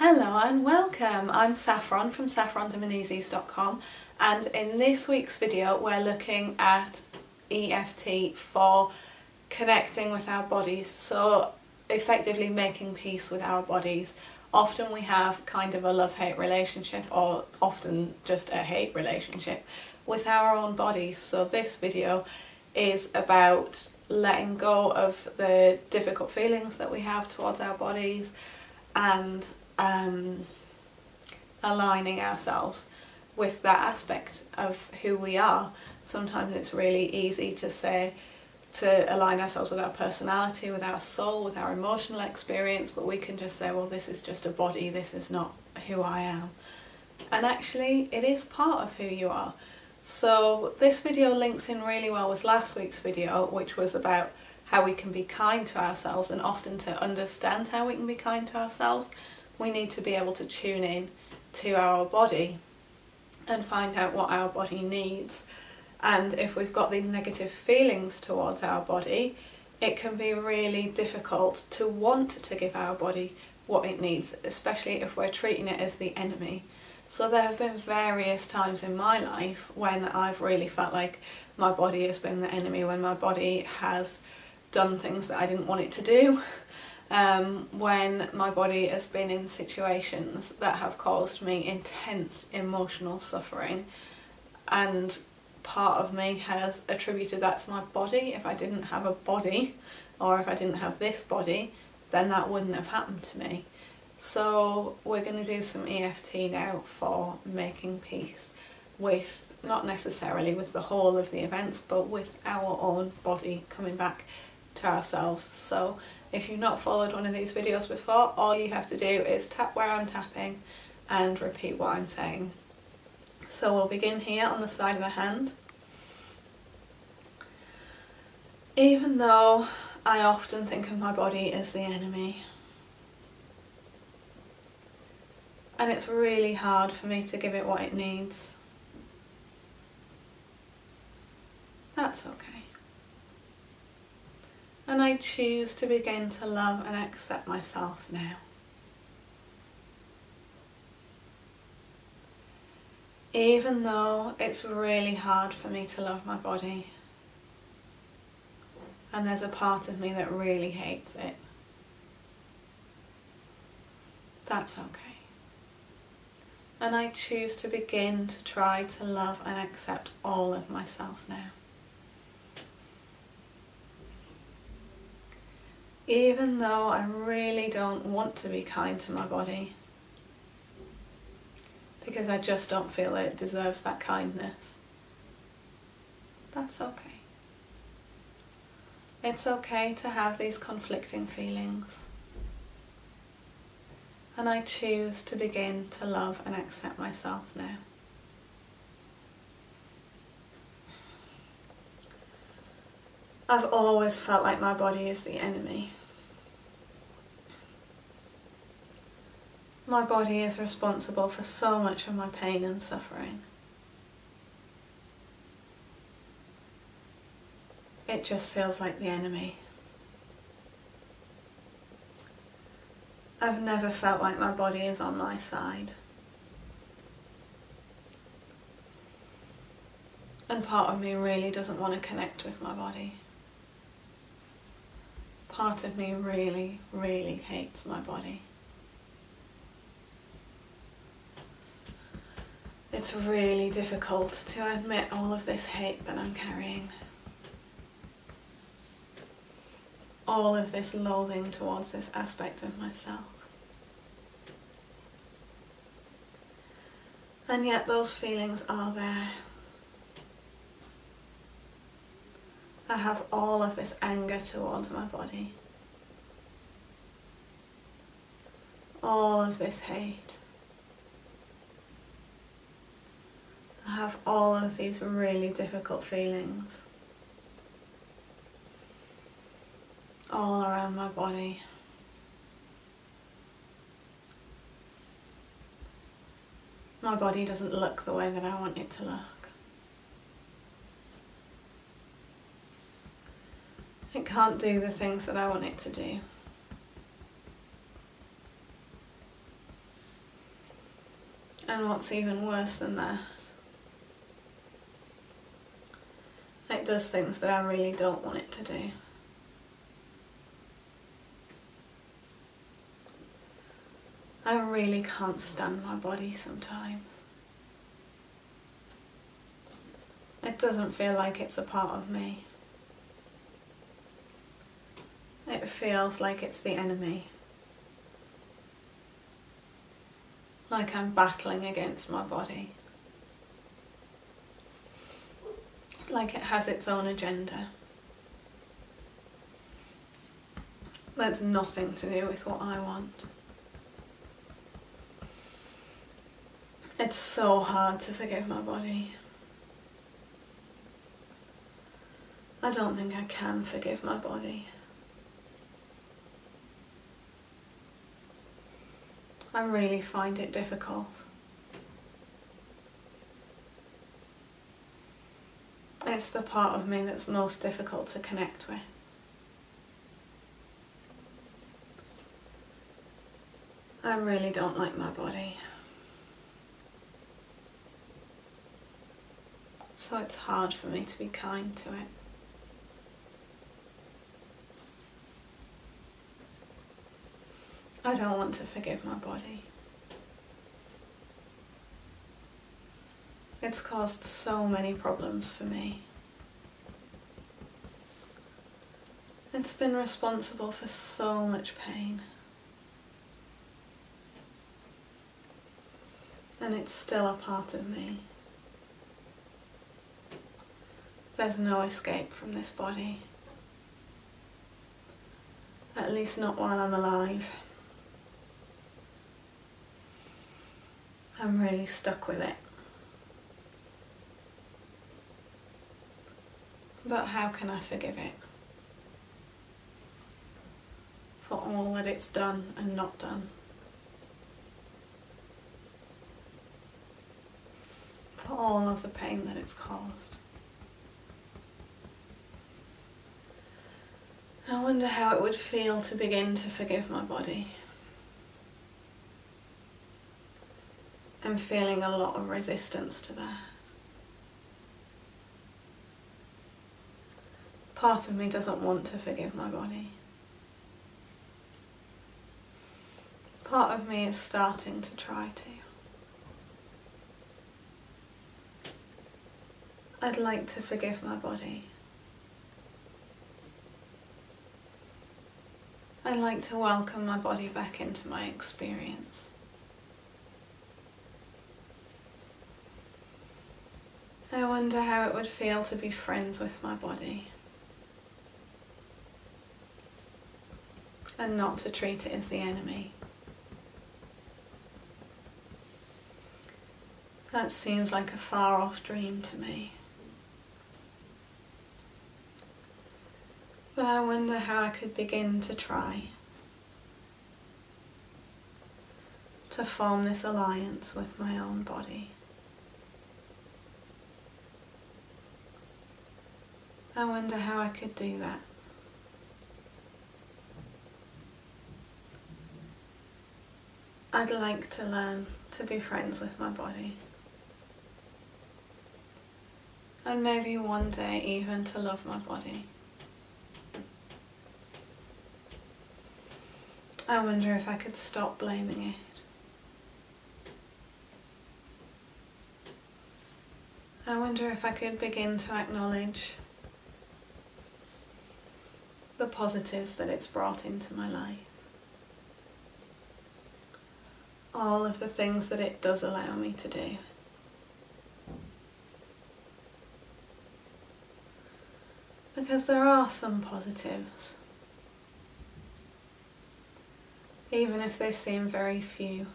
Hello and welcome. I'm Saffron from saffrondominises.com, and in this week's video we're looking at EFT for connecting with our bodies, so effectively making peace with our bodies. Often we have kind of a love-hate relationship, or often just a hate relationship with our own bodies. So this video is about letting go of the difficult feelings that we have towards our bodies and aligning ourselves with that aspect of who we are. Sometimes it's really easy to align ourselves with our personality, with our soul, with our emotional experience, but we can just say, well, this is just a body, this is not who I am. And actually it is part of who you are. So this video links in really well with last week's video, which was about how we can be kind to ourselves, and often to understand how we can be kind to ourselves, we need to be able to tune in to our body and find out what our body needs. And if we've got these negative feelings towards our body, it can be really difficult to want to give our body what it needs, especially if we're treating it as the enemy. So there have been various times in my life when I've really felt like my body has been the enemy, when my body has done things that I didn't want it to do, when my body has been in situations that have caused me intense emotional suffering, and part of me has attributed that to my body. If I didn't have a body, or if I didn't have this body, then that wouldn't have happened to me. So we're going to do some EFT now for making peace with, not necessarily with the whole of the events, but with our own body coming back to ourselves. So if you've not followed one of these videos before, all you have to do is tap where I'm tapping and repeat what I'm saying. So we'll begin here on the side of the hand. Even though I often think of my body as the enemy, and it's really hard for me to give it what it needs, that's okay. And I choose to begin to love and accept myself now. Even though it's really hard for me to love my body, and there's a part of me that really hates it, that's okay. And I choose to begin to try to love and accept all of myself now. Even though I really don't want to be kind to my body, because I just don't feel that it deserves that kindness, that's okay. It's okay to have these conflicting feelings. And I choose to begin to love and accept myself now. I've always felt like my body is the enemy. My body is responsible for so much of my pain and suffering. It just feels like the enemy. I've never felt like my body is on my side. And part of me really doesn't want to connect with my body. Part of me really, really hates my body. It's really difficult to admit all of this hate that I'm carrying. All of this loathing towards this aspect of myself. And yet those feelings are there. I have all of this anger towards my body. All of this hate. I have all of these really difficult feelings all around my body. My body doesn't look the way that I want it to look. It can't do the things that I want it to do. And what's even worse than that, it does things that I really don't want it to do. I really can't stand my body sometimes. It doesn't feel like it's a part of me. It feels like it's the enemy. Like I'm battling against my body. Like it has its own agenda. That's nothing to do with what I want. It's so hard to forgive my body. I don't think I can forgive my body. I really find it difficult. It's the part of me that's most difficult to connect with. I really don't like my body. So it's hard for me to be kind to it. I don't want to forgive my body. It's caused so many problems for me. It's been responsible for so much pain. And it's still a part of me. There's no escape from this body. At least not while I'm alive. I'm really stuck with it. But how can I forgive it? For all that it's done and not done. For all of the pain that it's caused. I wonder how it would feel to begin to forgive my body. I'm feeling a lot of resistance to that. Part of me doesn't want to forgive my body. Part of me is starting to try to. I'd like to forgive my body. I'd like to welcome my body back into my experience. I wonder how it would feel to be friends with my body. And not to treat it as the enemy. That seems like a far-off dream to me. But I wonder how I could begin to try to form this alliance with my own body. I wonder how I could do that. I'd like to learn to be friends with my body. And maybe one day even to love my body. I wonder if I could stop blaming it. I wonder if I could begin to acknowledge the positives that it's brought into my life. All of the things that it does allow me to do. Because there are some positives. Even if they seem very few.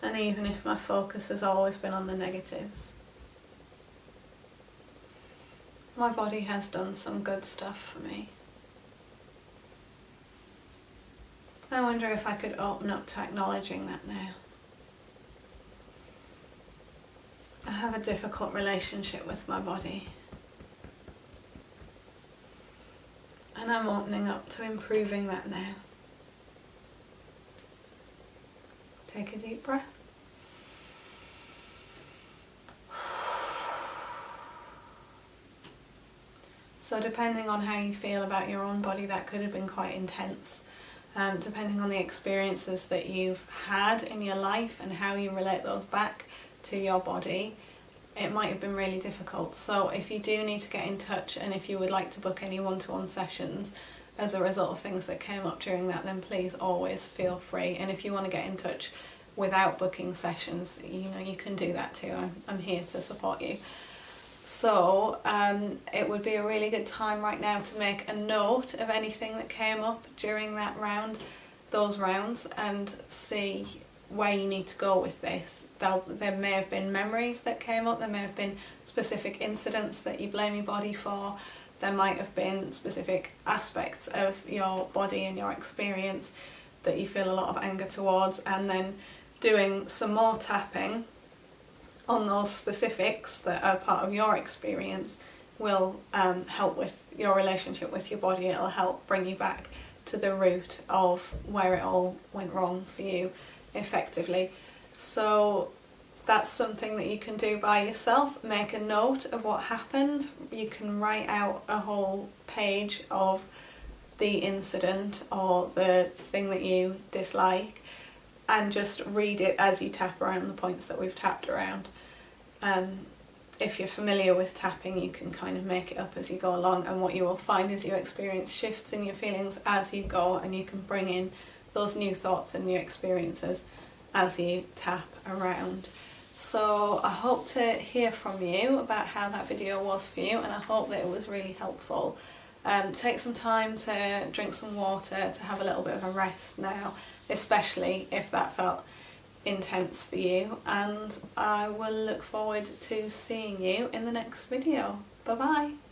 And even if my focus has always been on the negatives. My body has done some good stuff for me. I wonder if I could open up to acknowledging that now. I have a difficult relationship with my body. And I'm opening up to improving that now. Take a deep breath. So depending on how you feel about your own body, that could have been quite intense. Depending on the experiences that you've had in your life and how you relate those back to your body, it might have been really difficult. So if you do need to get in touch, and if you would like to book any one-to-one sessions as a result of things that came up during that, then please always feel free. And if you want to get in touch without booking sessions, you can do that too. I'm here to support you. So it would be a really good time right now to make a note of anything that came up during those rounds, and see where you need to go with this. There may have been memories that came up, there may have been specific incidents that you blame your body for, there might have been specific aspects of your body and your experience that you feel a lot of anger towards, and then doing some more tapping on those specifics that are part of your experience will help with your relationship with your body. It'll help bring you back to the root of where it all went wrong for you effectively. So that's something that you can do by yourself. Make a note of what happened. You can write out a whole page of the incident or the thing that you dislike, and just read it as you tap around the points that we've tapped around. If you're familiar with tapping, you can kind of make it up as you go along, and what you will find is you experience shifts in your feelings as you go, and you can bring in those new thoughts and new experiences as you tap around. So I hope to hear from you about how that video was for you, and I hope that it was really helpful. Take some time to drink some water, to have a little bit of a rest now, especially if that felt intense for you, and I will look forward to seeing you in the next video. Bye bye!